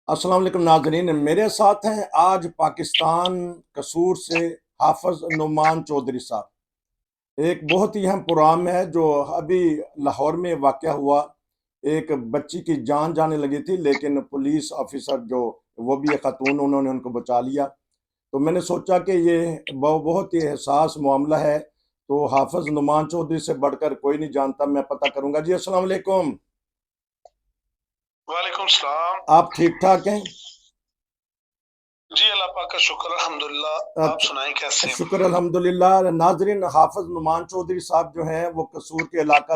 अस्सलाम वालेकुम नाजरीन, मेरे साथ हैं आज पाकिस्तान कसूर से हाफिज नुमान चौधरी साहब। एक बहुत ही अहम प्रोग्राम है जो अभी लाहौर में वाक़या हुआ। एक बच्ची की जान जाने लगी थी, लेकिन पुलिस ऑफिसर जो वो भी एक खातून, उन्होंने उनको बचा लिया। तो मैंने सोचा कि ये बहुत ही हसास मामला है, तो हाफिज नुमान चौधरी से बढ़कर कोई नहीं जानता, मैं पता करूंगा। जी अस्सलाम वालेकुम। वालेकुम सलाम। आप ठीक ठाक हैं? जी अल्लाह पाक का शुक्र अल्हम्दुलिल्लाह। आप सुनाएं कैसे हैं? शुक्र अल्हम्दुलिल्लाह। नाजरीन, हाफिज नुमान चौधरी साहब जो हैं वो कसूर के इलाका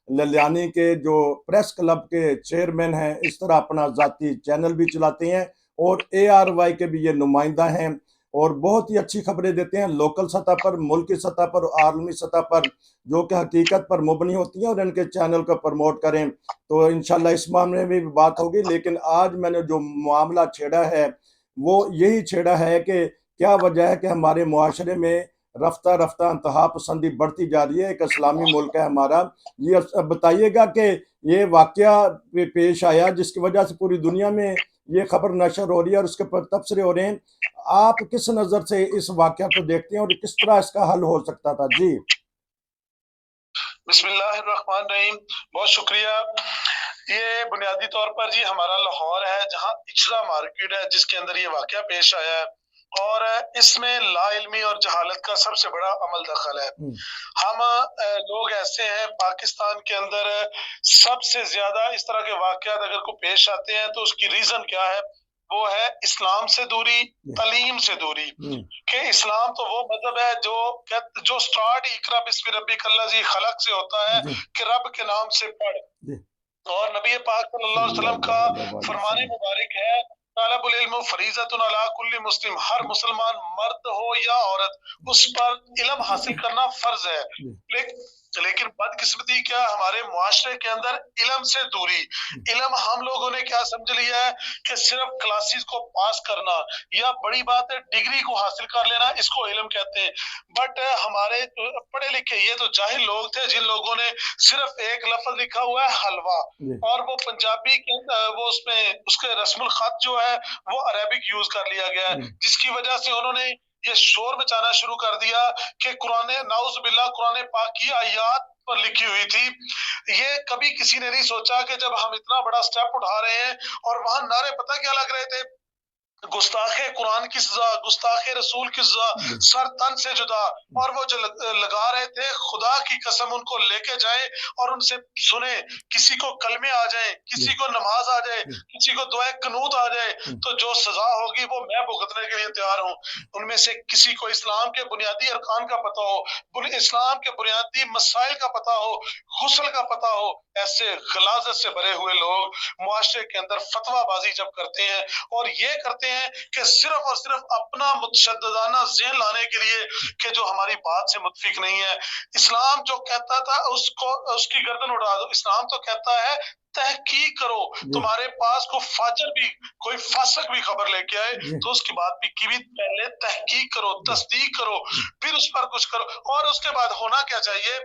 ललियानी के जो प्रेस क्लब के चेयरमैन हैं, इस तरह अपना ज़ाती चैनल भी चलाते हैं और ARY के भी ये नुमाइंदा हैं और बहुत ही अच्छी खबरें देते हैं लोकल सतह पर, मुल्की सतह पर, आलमी सतह पर, जो कि हकीकत पर मुबनी होती हैं। और इनके चैनल को प्रमोट करें तो इंशाल्लाह इस मामले में भी बात होगी। लेकिन आज मैंने जो मामला छेड़ा है वो यही छेड़ा है कि क्या वजह है कि हमारे मुआशरे में रफ्ता रफ्ता इंतहा पसंदी बढ़ती जा रही है। एक इस्लामी मुल्क है हमारा। ये अब बताइएगा कि ये वाकया पेश आया जिसकी वजह से पूरी दुनिया में ये खबर नशर हो रही है और उसके पर तबसरे हो रहे हैं। आप किस नज़र से इस वाकया को देखते हैं और किस तरह इसका हल हो सकता था? जी बिस्मिल्लाहिर्रहमानिर्रहीम। बहुत शुक्रिया। ये बुनियादी तौर पर जी हमारा लाहौर है, जहाँ इचरा मार्केट है, जिसके अंदर ये वाकया पेश आया है और इसमें लाइल्मी और जहालत का सबसे बड़ा अमल दखल है। हम लोग ऐसे हैं पाकिस्तान के अंदर, सबसे ज्यादा इस तरह के वाकयात अगर को पेश आते हैं तो उसकी रीजन क्या है? वो है इस्लाम से दूरी, तलीम से दूरी। कि इस्लाम तो वो मजहब है जो स्टार्ट इकरा बिस्मि रब्बिक अल्लज़ी खलक से होता है कि रब के नाम से पढ़। और नबी पाक सल्लल्लाहु अलैहि वसल्लम का फरमाने मुबारक है, तालबुल इल्म फरीज़तुन अला कुल्ली मुस्लिम, हर मुसलमान मर्द हो या औरत, उस पर इल्म हासिल करना फर्ज है। लेकिन बदकिस्मती क्या, हमारे मुआशरे के अंदर इल्म से दूरी। इल्म हम लोगों ने क्या समझ लिया है कि सिर्फ क्लासेस को पास करना या बड़ी बात है डिग्री को हासिल कर लेना, इसको इल्म कहते हैं। बट हमारे पढ़े लिखे ये तो जाहिल लोग थे जिन लोगों ने सिर्फ एक लफ्ज लिखा हुआ है हलवा, और वो पंजाबी के वो उसमें उसके रस्मुल खत जो है वो अरेबिक यूज कर लिया गया है, जिसकी वजह से उन्होंने ये शोर मचाना शुरू कर दिया कि कुरान नाउज़ बिल्लाह कुरान पाक की आयत पर लिखी हुई थी। ये कभी किसी ने नहीं सोचा कि जब हम इतना बड़ा स्टेप उठा रहे हैं और वहां नारे पता क्या लग रहे थे? गुस्ताखे कुरान की सजा, गुस्ताखे रसूल की सजा, सर तन से जुदा। और वो जो लगा रहे थे, खुदा की कसम उनको लेके जाए और उनसे सुने, किसी को कलमे आ जाए, किसी को नमाज आ जाए, किसी को दुआ कनूत आ जाए, तो जो सजा होगी वो मैं भुगतने के लिए तैयार हूँ। उनमें से किसी को इस्लाम के बुनियादी अरकान का पता हो, इस्लाम के बुनियादी मसाइल का पता हो, गुस्ल का पता हो, ऐसे गलाजत से भरे हुए लोग मुआशरे के अंदर फतवाबाजी जब करते हैं और ये करते हैं कि सिर्फ और सिर्फ अपना मुतशद्दिदाना ज़हन लाने के लिए कि जो हमारी बात से मुत्फिक नहीं है। इस्लाम जो कहता था उसको उसकी गर्दन उड़ा दो। इस्लाम तो कहता है तहकीक करो, तुम्हारे पास को फाजर भी कोई फासक भी खबर लेके आए तो उसकी बात की भी पहले तहकीक करो, तस्दीक करो, फिर उस पर कुछ करो। और उसके बाद होना क्या चाहिए?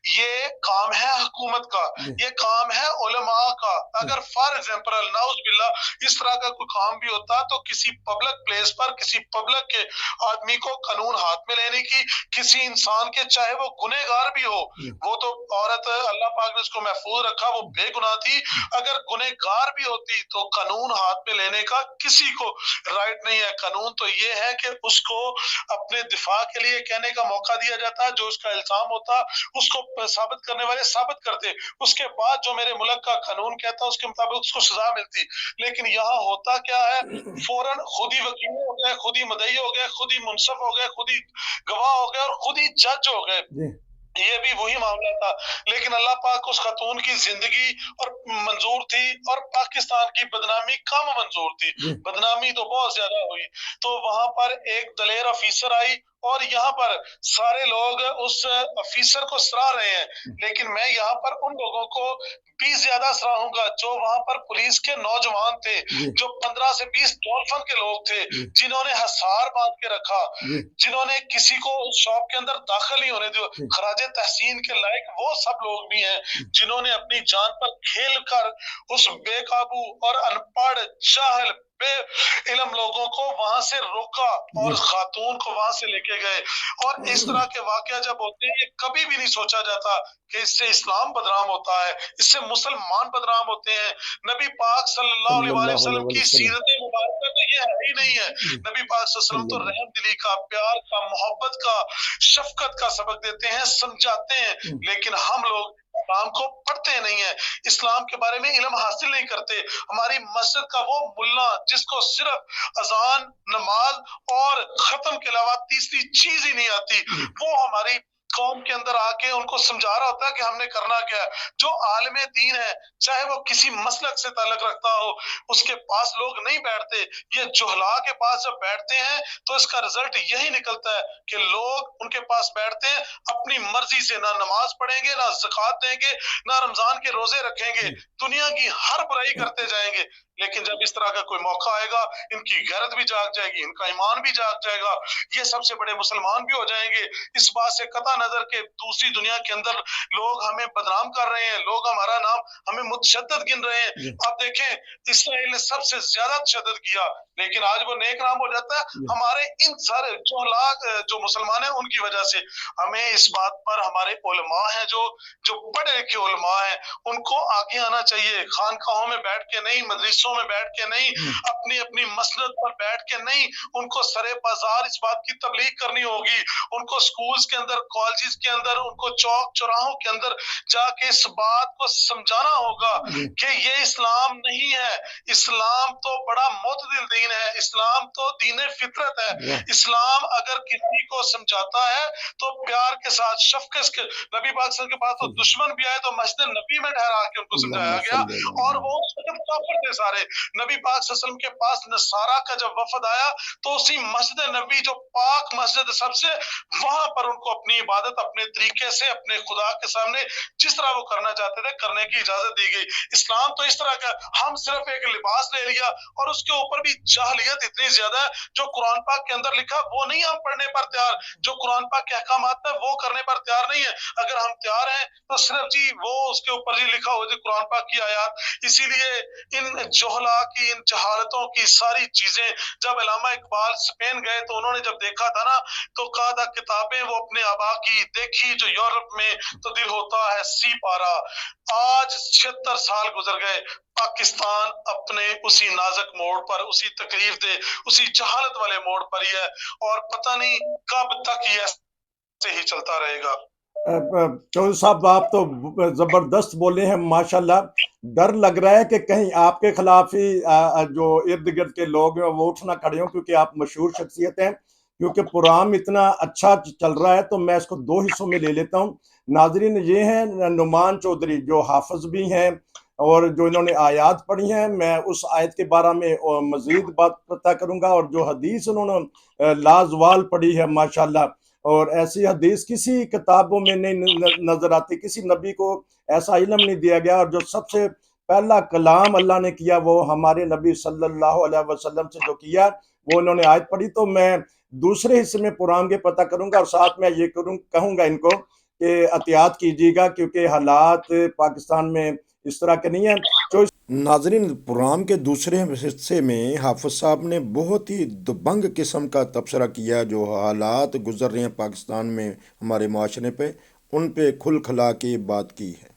ये काम है हुकूमत का, ये काम है उलमा का। अगर फॉर एग्जाम्पल नाउज बिल्ला इस तरह का कोई काम भी होता तो किसी पब्लिक प्लेस पर किसी पब्लिक के आदमी को कानून हाथ में लेने की, किसी इंसान के चाहे वो गुनेगार भी हो, वो तो औरत अल्लाह पाक ने उसको महफूज रखा, वो बेगुनाह थी, अगर गुनेगार भी होती तो कानून हाथ में लेने का किसी को राइट नहीं है। कानून तो ये है कि उसको अपने दिफा के लिए कहने का मौका दिया जाता, जो उसका इल्जाम होता उसको साबित करने वाले साबित करते, उसके बाद जो मेरे मुल्क का कानून कहता उसके मुताबिक उसको सजा मिलती। लेकिन यहाँ होता क्या है, फौरन खुद ही वकील हो गए, खुद ही मदई हो गए, खुद ही मुनसफ हो गए, खुद ही गवाह हो गए और खुद ही जज हो गए। ये भी वही मामला था। लेकिन अल्लाह पाक उस खातून की जिंदगी और मंजूर थी और पाकिस्तान की बदनामी कम मंजूर थी। बदनामी तो बहुत ज्यादा हुई। तो वहां पर एक दलेर ऑफिसर आई और यहाँ पर सारे लोग उस ऑफिसर को सराह रहे हैं, लेकिन मैं यहाँ पर उन लोगों को भी ज्यादा सराहूंगा जो वहां पर पुलिस के नौजवान थे, जो 15 से 20 डॉल्फिन के लोग थे, जिन्होंने हसार बांध के रखा, जिन्होंने किसी को शॉप के अंदर दाखिल नहीं होने दिया। खराजे तहसीन के लायक वो सब लोग भी हैं जिन्होंने अपनी जान पर खेल कर उस बेकाबू और अनपढ़ जाहिल बे इल्म लोगों को वहां से रोका और खातून को वहां से लेके गए। और इस तरह के वाकया जब होते हैं, ये कभी भी नहीं सोचा जाता कि इससे इस्लाम बदनाम होता है, इससे मुसलमान बदनाम होते हैं। नबी पाक सल्लल्लाहु अलैहि वसल्लम की सीरत मुबारक तो ये है ही नहीं है। नबी पाक सल्लल्लाहु अलैहि वसल्लम तो रहम दिली का, प्यार का, मोहब्बत का, शफकत का सबक देते हैं, समझाते हैं, लेकिन हम लोग इस्लाम को पढ़ते नहीं है, इस्लाम के बारे में इल्म हासिल नहीं करते। हमारी मस्जिद का वो मुल्ला जिसको सिर्फ अजान, नमाज और खत्म के अलावा तीसरी चीज ही नहीं आती, वो हमारी कौम के अंदर आके उनको समझा रहा होता है कि हमने करना क्या है। जो आलिम दीन है, चाहे वो किसी मसलक से ताल्लुक रखता हो, उसके पास लोग नहीं बैठते। ये जुहला के पास जब बैठते हैं तो इसका रिजल्ट यही निकलता है कि लोग उनके पास बैठते हैं, अपनी मर्जी से ना नमाज पढ़ेंगे, ना ज़कात देंगे, ना रमजान के रोजे रखेंगे, दुनिया की हर बुराई करते जाएंगे। लेकिन जब इस तरह का कोई मौका आएगा, इनकी गैरत भी जाग जाएगी, इनका ईमान भी जाग जाएगा, ये सबसे बड़े मुसलमान भी हो जाएंगे। इस बात से कता नजर के दूसरी दुनिया के अंदर लोग हमें बदनाम कर रहे हैं, लोग हमारा नाम हमें मुतशद्दिद गिन रहे हैं। आप देखें, इसराइल ने सबसे ज्यादा तशद्दुद किया, लेकिन आज वो नेक नाम हो जाता है हमारे इन सारे जो लाख जो मुसलमान हैं उनकी वजह से। हमें इस बात पर हमारे उलमा हैं, जो पढ़े लिखे उलमा हैं, उनको आगे आना चाहिए। खानकाहों में बैठ के नहीं, मदरसों में बैठ के नहीं, अपनी अपनी मसनद पर बैठ के नहीं, उनको सरे बाजार इस बात की तबलीग करनी होगी। उनको स्कूल्स के अंदर, कॉलेजेस के अंदर, उनको चौक चौराहों के अंदर जाके इस बात को समझाना होगा कि ये इस्लाम नहीं है। इस्लाम तो बड़ा मोतदिल दीन है, इस्लाम तो दीन फितरत है। इस्लाम अगर किसी को समझाता है तो प्यार के साथ, शफकत के। नबी पाक सल्लल्लाहु अलैहि वसल्लम के पास तो दुश्मन भी आए तो मस्जिद नबी में ठहरा के उनको समझाया गया, और वो उस वक्त काफिर थे सारे। नबी पाक सल्लल्लाहु अलैहि वसल्लम के पास नसारा का जब वफद आया तो उसी मस्जिद नबी, जो पाक मस्जिद सबसे, वहां पर उनको अपनी इबादत अपने तरीके से, अपने खुदा के सामने जिस तरह वो करना चाहते थे करने की इजाजत दी गई। इस्लाम तो इस तरह का, हम सिर्फ एक लिबास ले लिया और उसके ऊपर भी जाहलियत इतनी ज्यादा है। जो कुरान पाक के अंदर लिखा वो नहीं हम पढ़ने पर तैयार, जो कुरान पाक के अहकामात है वो करने पर तैयार नहीं है। अगर हम तैयार हैं तो सिर्फ जी वो उसके ऊपर जी लिखा हो, जी कुरान पाक की आयत। इसीलिए इन जोहला की, इन जहालतों की सारी चीजें, जब अल्लामा इकबाल स्पेन गए तो उन्होंने जब देखा था ना, तो कहा था किताबें वो अपने आबा की देखी जो यूरोप में, तो दिल होता है सी पारा। आज 76 साल गुजर गए, पाकिस्तान अपने उसी नाजुक मोड़ पर, उसी तकलीफ दे, उसी जहालत वाले मोड़ पर ही है, और पता नहीं कब तक ये ऐसे ही चलता रहेगा। चौधरी साहब, आप तो जबरदस्त बोले हैं माशाल्लाह। डर लग रहा है कि कहीं आपके खिलाफ ही जो इर्द गिर्द के लोग हैं वो उठ ना खड़े हों, क्योंकि आप मशहूर शख्सियत हैं। क्योंकि प्रोग्राम इतना अच्छा चल रहा है तो मैं इसको दो हिस्सों में ले लेता हूँ। नाजरीन, ये हैं नुमान चौधरी, जो हाफिज भी हैं और जो इन्होंने आयत पढ़ी हैं। मैं उस आयत के बारे में मजीद बात पता करूंगा, और जो हदीस उन्होंने लाजवाल पढ़ी है माशाल्लाह, और ऐसी हदीस किसी किताबों में नहीं नजर आती। किसी नबी को ऐसा इल्म नहीं दिया गया, और जो सबसे पहला कलाम अल्लाह ने किया वो हमारे नबी सल्लल्लाहु अलैहि वसल्लम से जो किया वो उन्होंने आयत पढ़ी। तो मैं दूसरे हिस्से में पुराण के पता करूंगा, और साथ में ये कहूंगा इनको कि एहतियात कीजिएगा, क्योंकि हालात पाकिस्तान में इस तरह के नहीं है। तो नाजरीन, प्रोग्राम के दूसरे हिस्से में हाफिज साहब ने बहुत ही दबंग किस्म का तबसरा किया, जो हालात गुजर रहे हैं पाकिस्तान में हमारे माशरे पे, उन पे खुल खला के बात की है।